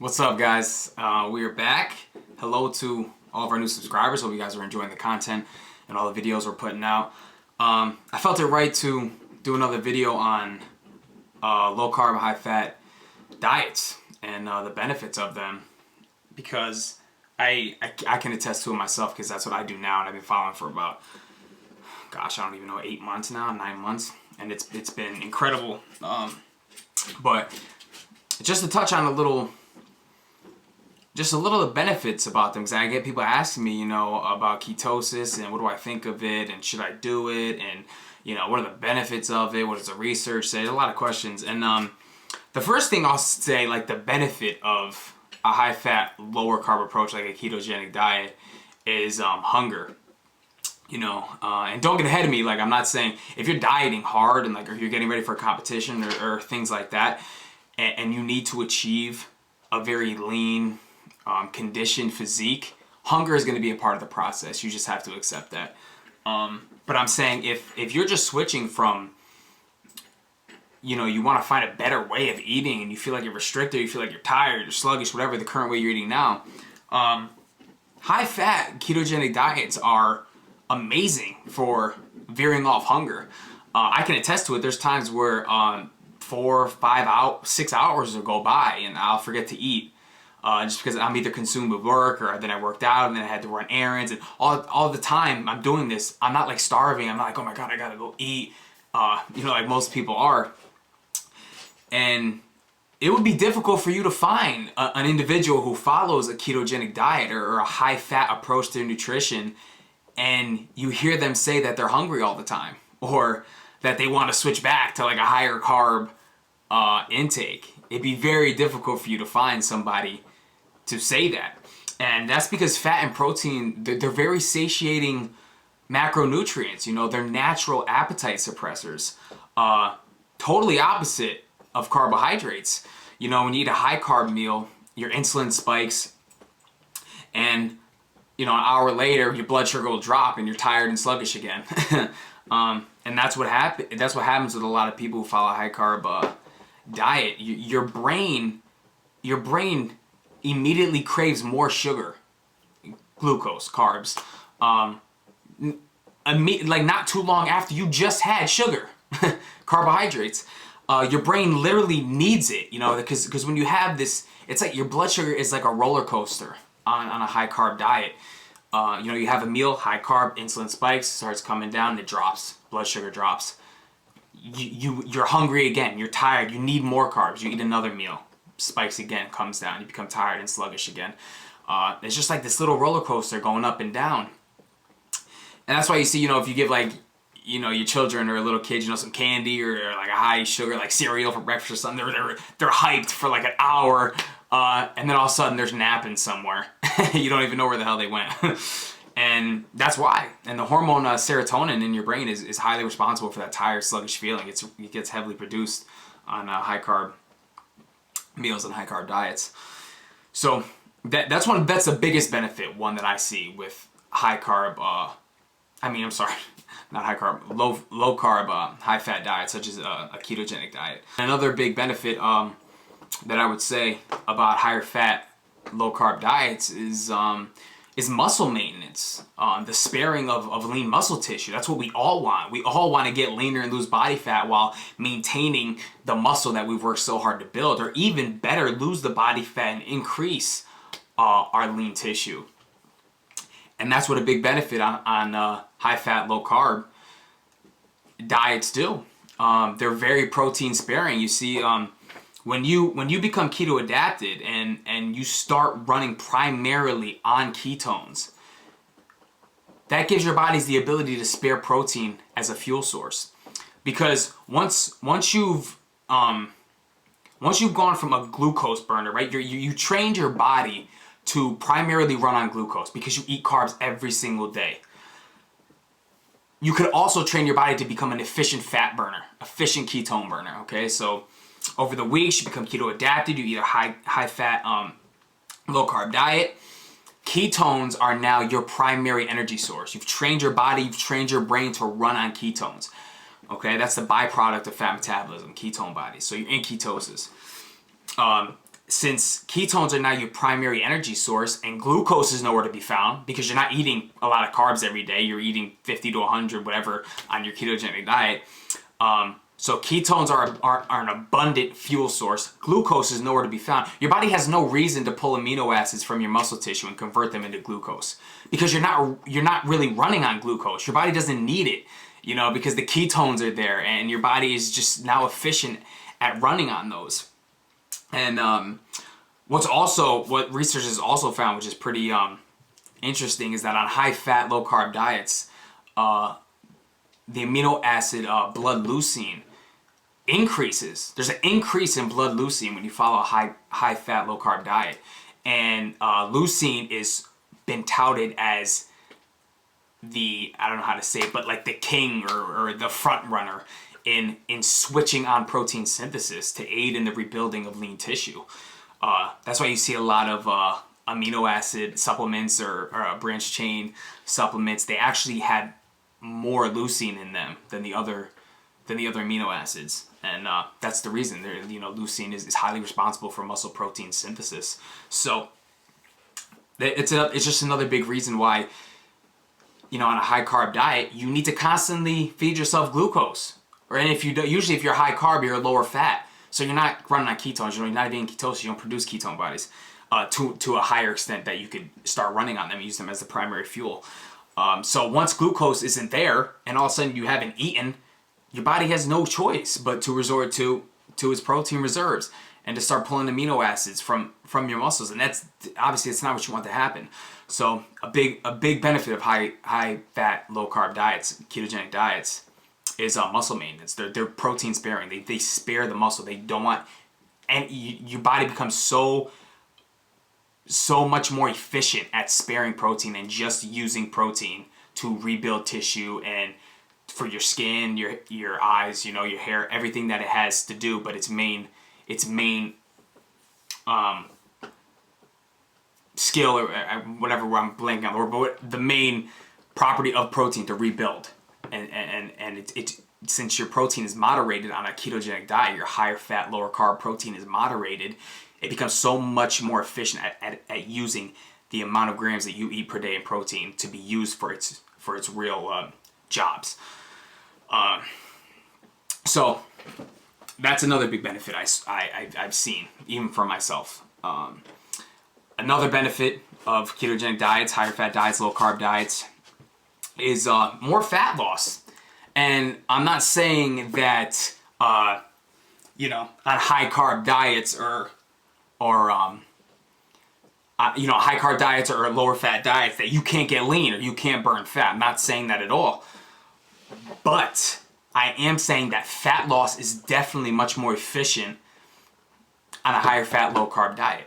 What's up, guys? We are back. Hello to all of our new subscribers. Hope you guys are enjoying the content and all the videos we're putting out. I felt it right to do another video on low-carb, high-fat diets and the benefits of them, because I can attest to it myself, because that's what I do now, and I've been following for about, gosh, I don't even know, 8 months now, 9 months, and it's been incredible. But just to touch on a little of the benefits about them, because I get people asking me, about ketosis and what do I think of it, and should I do it, and what are the benefits of it, what does the research say? There's a lot of questions, and the first thing I'll say, like, the benefit of a high-fat, lower-carb approach like a ketogenic diet is hunger. And don't get ahead of me. Like, I'm not saying if you're dieting hard and or you're getting ready for a competition or things like that, and you need to achieve a very lean, conditioned physique, hunger is going to be a part of the process. You just have to accept that. But I'm saying if you're just switching from, you want to find a better way of eating, and you feel like you're restricted, you feel like you're tired, you're sluggish, whatever the current way you're eating now, high-fat ketogenic diets are amazing for veering off hunger. I can attest to it. There's times where 4, 5 hours, 6 hours will go by and I'll forget to eat, just because I'm either consumed with work, or then I worked out and then I had to run errands, and all the time I'm doing this, I'm not like starving. I'm not like, oh my god, I gotta go eat, like most people are. And it would be difficult for you to find an individual who follows a ketogenic diet or a high-fat approach to nutrition, and you hear them say that they're hungry all the time, or that they want to switch back to like a higher carb intake. It'd be very difficult for you to find somebody to say that. And that's because fat and protein, they're very satiating macronutrients. They're natural appetite suppressors. Totally opposite of carbohydrates. When you eat a high carb meal, your insulin spikes, and an hour later your blood sugar will drop and you're tired and sluggish again. And that's what happens with a lot of people who follow a high carb diet. Your brain immediately craves more sugar, glucose, carbs, like not too long after you just had sugar, carbohydrates. Your brain literally needs it, because when you have this, it's like your blood sugar is like a roller coaster on a high carb diet. You have a meal, high carb, insulin spikes, starts coming down, it drops, blood sugar drops. You're hungry again, you're tired, you need more carbs, you eat another meal, spikes again, comes down, you become tired and sluggish again. It's just like this little roller coaster going up and down. And that's why you see, if you give like, your children or little kids, some candy or like a high sugar, like cereal for breakfast or something, they're hyped for like an hour, and then all of a sudden there's napping somewhere. You don't even know where the hell they went. And that's why. And the hormone serotonin in your brain is highly responsible for that tired, sluggish feeling. It gets heavily produced on high carb meals and high carb diets. So that's the biggest benefit, one that I see with high carb, not high carb, low carb, high fat diet, such as a ketogenic diet. Another big benefit that I would say about higher fat, low carb diets is muscle maintenance, the sparing of lean muscle tissue. That's what we all want. We all want to get leaner and lose body fat while maintaining the muscle that we've worked so hard to build, or even better, lose the body fat and increase our lean tissue. And that's what a big benefit on high-fat, low-carb diets do. They're very protein-sparing. You see, when you become keto-adapted and you start running primarily on ketones, that gives your bodies the ability to spare protein as a fuel source. Because once you've gone from a glucose burner, right? You trained your body to primarily run on glucose because you eat carbs every single day. You could also train your body to become an efficient fat burner, efficient ketone burner, okay? So over the weeks, you become keto adapted, you eat a high fat, low carb diet. Ketones are now your primary energy source. You've trained your body, you've trained your brain to run on ketones. Okay, that's the byproduct of fat metabolism, ketone bodies. So you're in ketosis. since ketones are now your primary energy source and glucose is nowhere to be found because you're not eating a lot of carbs every day, you're eating 50 to 100, whatever, on your ketogenic diet. So ketones are an abundant fuel source. Glucose is nowhere to be found. Your body has no reason to pull amino acids from your muscle tissue and convert them into glucose because you're not really running on glucose. Your body doesn't need it, you know, because the ketones are there and your body is just now efficient at running on those. And what research has also found, which is pretty interesting, is that on high-fat, low-carb diets, the amino acid blood leucine increases. There's an increase in blood leucine when you follow a high-fat, low-carb diet. And leucine is been touted as I don't know how to say it, but like the king or the front runner in switching on protein synthesis to aid in the rebuilding of lean tissue. That's why you see a lot of amino acid supplements or branched chain supplements. They actually had more leucine in them than the other amino acids, and that's the reason. Leucine is highly responsible for muscle protein synthesis. So it's just another big reason why, on a high carb diet, you need to constantly feed yourself glucose. And if you're high carb, you're lower fat. So you're not running on ketones. You're not eating ketosis. You don't produce ketone bodies to a higher extent that you could start running on them and use them as the primary fuel. So once glucose isn't there, and all of a sudden you haven't eaten, your body has no choice but to resort to its protein reserves and to start pulling amino acids from your muscles. And that's obviously it's not what you want to happen. So a big benefit of high fat, low carb diets, ketogenic diets, is muscle maintenance. They're protein sparing. They spare the muscle. They don't want, and your body becomes so much more efficient at sparing protein and just using protein to rebuild tissue and for your skin, your eyes, your hair, everything that it has to do. But its main skill or whatever, I'm blanking on the word, but the main property of protein to rebuild. And it since your protein is moderated on a ketogenic diet, your higher fat, lower carb protein is moderated, it becomes so much more efficient at using the amount of grams that you eat per day in protein to be used for its real jobs. So that's another big benefit I've seen, even for myself. Another benefit of ketogenic diets, higher fat diets, low carb diets, is more fat loss. And I'm not saying that on high carb diets or high carb diets or lower fat diets that you can't get lean or you can't burn fat. I'm not saying that at all. But I am saying that fat loss is definitely much more efficient on a higher fat, low carb diet.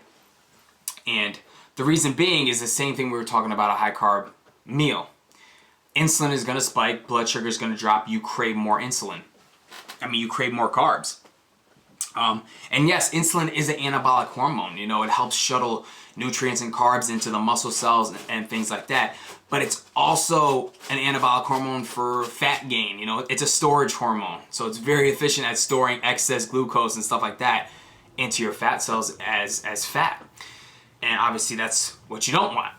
And the reason being is the same thing we were talking about a high carb meal. Insulin is going to spike, blood sugar is going to drop, you crave more insulin. You crave more carbs. And yes, insulin is an anabolic hormone. It helps shuttle nutrients and carbs into the muscle cells and things like that. But it's also an anabolic hormone for fat gain. It's a storage hormone. So it's very efficient at storing excess glucose and stuff like that into your fat cells as fat. And obviously that's what you don't want.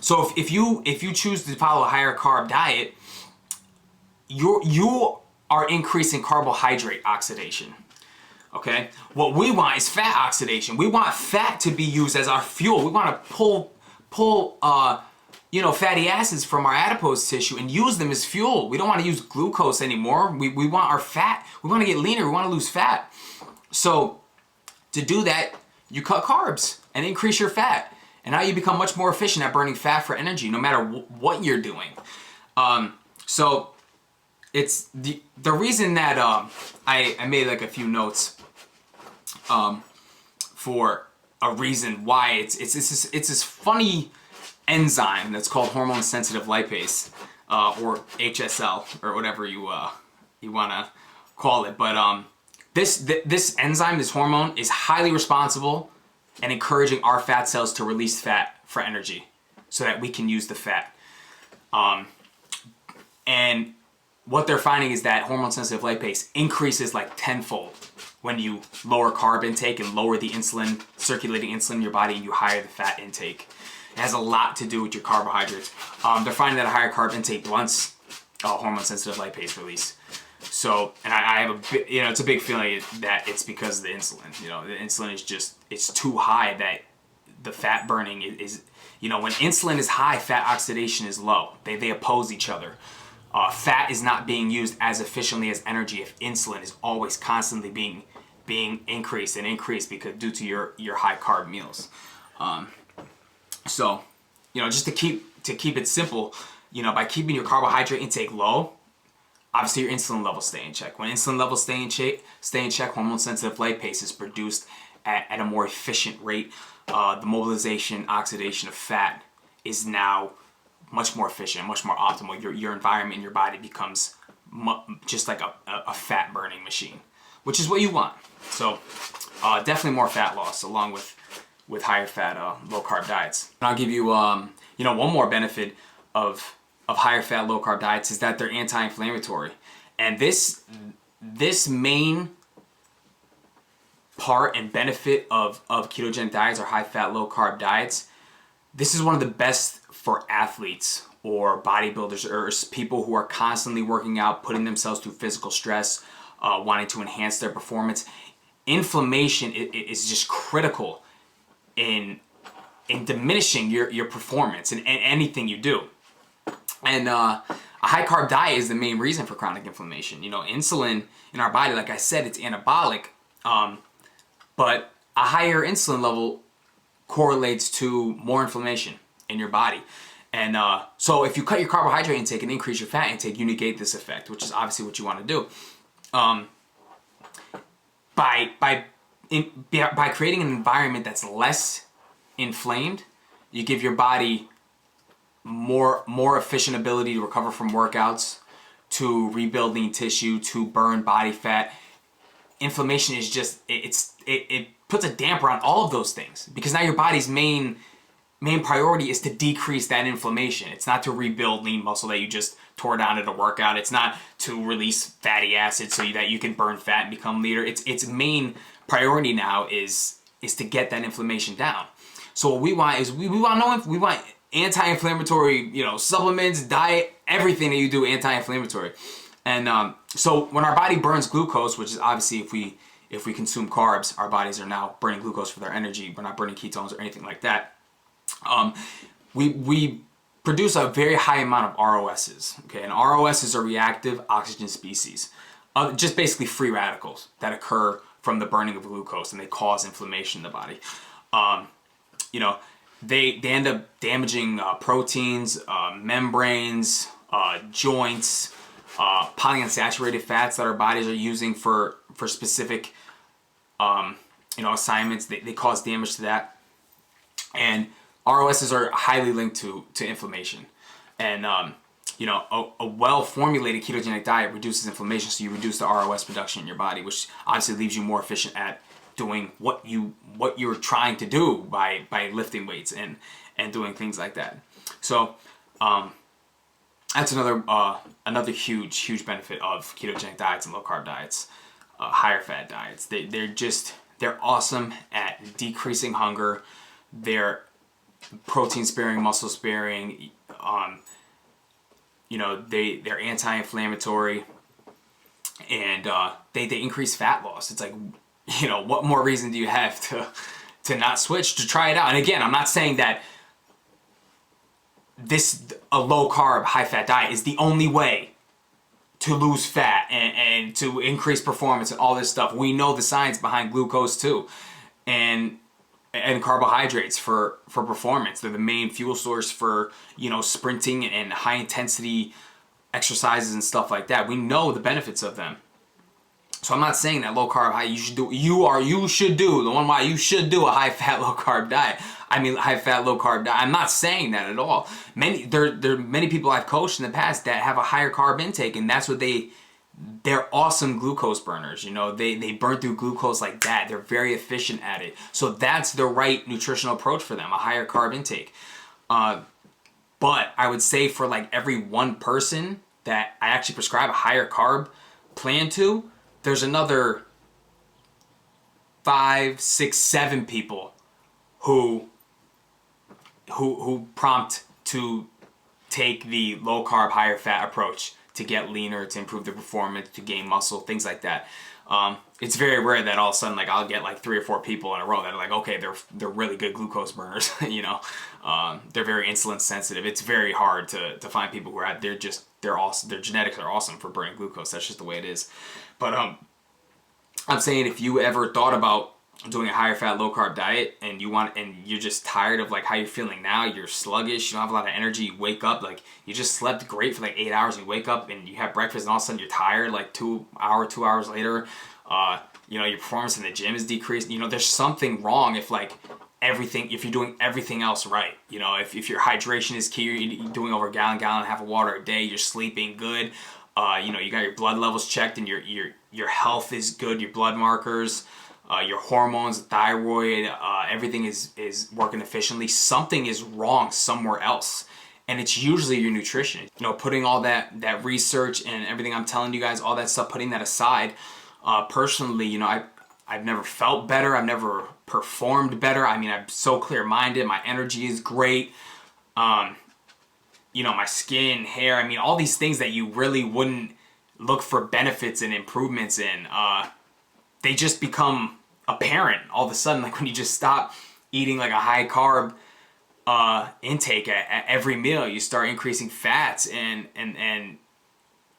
So if you choose to follow a higher carb diet, you are increasing carbohydrate oxidation. Okay? What we want is fat oxidation. We want fat to be used as our fuel. We want to pull fatty acids from our adipose tissue and use them as fuel. We don't want to use glucose anymore. We want our fat. We want to get leaner. We want to lose fat. So to do that, you cut carbs and increase your fat. And now you become much more efficient at burning fat for energy, no matter what you're doing. So it's the reason that I made like a few notes for a reason why it's this funny enzyme that's called hormone sensitive lipase or HSL or whatever you want to call it. But this enzyme, this hormone, is highly responsible and encouraging our fat cells to release fat for energy so that we can use the fat. And what they're finding is that hormone sensitive lipase increases like tenfold when you lower carb intake and lower the insulin, circulating insulin in your body, and you higher the fat intake. It has a lot to do with your carbohydrates. They're finding that a higher carb intake blunts hormone-sensitive lipase release. So, and I have it's a big feeling that it's because of the insulin. The insulin is just, it's too high that the fat burning is when insulin is high, fat oxidation is low. They oppose each other. Fat is not being used as efficiently as energy if insulin is always constantly being increased and increased because due to your high carb meals. So, just to keep it simple, by keeping your carbohydrate intake low, obviously your insulin levels stay in check. When insulin levels stay in check, hormone-sensitive lipase is produced at a more efficient rate. The mobilization, oxidation of fat is now much more efficient, much more optimal. Your environment in your body becomes just like a fat burning machine, which is what you want. So definitely more fat loss along with higher fat, low carb diets. And I'll give you, one more benefit of higher fat, low carb diets is that they're anti-inflammatory. And this main part and benefit of ketogenic diets or high fat, low carb diets, this is one of the best for athletes or bodybuilders or people who are constantly working out, putting themselves through physical stress, wanting to enhance their performance. Inflammation is just critical in diminishing your performance in anything you do. And a high carb diet is the main reason for chronic inflammation. Insulin in our body, like I said, it's anabolic, but a higher insulin level correlates to more inflammation in your body. And so if you cut your carbohydrate intake and increase your fat intake, you negate this effect, which is obviously what you want to do. By creating an environment that's less inflamed, you give your body more efficient ability to recover from workouts, to rebuild lean tissue, to burn body fat. Inflammation is just, it puts a damper on all of those things because now your body's main priority is to decrease that inflammation. It's not to rebuild lean muscle that you just tore down at a workout. It's not to release fatty acids so that you can burn fat and become leaner. Its main priority now is to get that inflammation down. So what we want is we want anti-inflammatory, supplements, diet, everything that you do anti-inflammatory. And so when our body burns glucose, which is obviously if we consume carbs, our bodies are now burning glucose for their energy. We're not burning ketones or anything like that. We produce a very high amount of ROSs. Okay, and ROSs are reactive oxygen species, just basically free radicals that occur from the burning of glucose, and they cause inflammation in the body. They end up damaging proteins, membranes, joints, polyunsaturated fats that our bodies are using for specific assignments. They cause damage to that. And ROSs are highly linked to inflammation. And a well-formulated ketogenic diet reduces inflammation, so you reduce the ROS production in your body, which obviously leaves you more efficient at doing what you're trying to do by lifting weights and doing things like that. So that's another huge benefit of ketogenic diets and low carb diets, higher fat diets. They're awesome at decreasing hunger. They're protein sparing, muscle sparing. They're anti-inflammatory, and they increase fat loss. It's like, what more reason do you have to not switch, to try it out? And again, I'm not saying that a low carb, high fat diet is the only way to lose fat and to increase performance and all this stuff. We know the science behind glucose too, and carbohydrates for performance. They're the main fuel source for sprinting and high intensity exercises and stuff like that. We know the benefits of them. So I'm not saying that low carb, high, you should do a high fat, low carb diet. I mean, high fat, low carb diet. I'm not saying that at all. There are many people I've coached in the past that have a higher carb intake, and that's what they're awesome glucose burners. They burn through glucose like that. They're very efficient at it. So that's the right nutritional approach for them, a higher carb intake. But I would say for like every one person that I actually prescribe a higher carb plan to, there's another 5, 6, 7 people who prompt to take the low carb, higher fat approach to get leaner, to improve their performance, to gain muscle, things like that. It's very rare that all of a sudden, like, I'll get like 3 or 4 people in a row that are like, okay, they're really good glucose burners. You know, they're very insulin sensitive. It's very hard to find people who are they're awesome. Their genetics are awesome for burning glucose. That's just the way it is. But I'm saying, if you ever thought about doing a higher fat, low carb diet, and you're just tired of like how you're feeling now, you're sluggish, you don't have a lot of energy, you wake up, like you just slept great for like 8 hours, and you wake up and you have breakfast, and all of a sudden you're tired like 2 hours later, you know, your performance in the gym is decreased. You know, there's something wrong if you're doing everything else right. You know, if your hydration is key, you're doing over a gallon and a half of water a day, you're sleeping good, you know, you got your blood levels checked, and your health is good, your blood markers, your hormones, thyroid, everything is working efficiently. Something is wrong somewhere else, and it's usually your nutrition. You know, putting all that research and everything I'm telling you guys, all that stuff, putting that aside, personally, you know, I've never felt better. I've never performed better. I mean, I'm so clear-minded. My energy is great. You know, my skin, hair, I mean, all these things that you really wouldn't look for benefits and improvements in, they just become apparent all of a sudden. Like when you just stop eating like a high carb intake at every meal, you start increasing fats and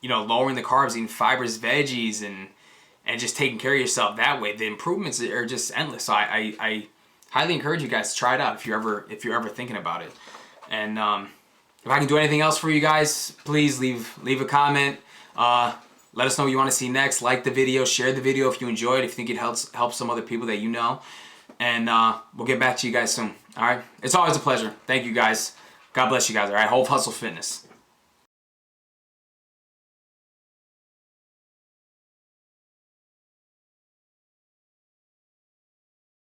you know, lowering the carbs, eating fibers, veggies, and just taking care of yourself that way. The improvements are just endless. So I highly encourage you guys to try it out if you're ever thinking about it. And if I can do anything else for you guys, please leave a comment. Let us know what you want to see next. Like the video, share the video if you enjoyed, if you think it helps some other people that you know. And we'll get back to you guys soon. All right? It's always a pleasure. Thank you guys. God bless you guys. All right? Hope Hustle Fitness.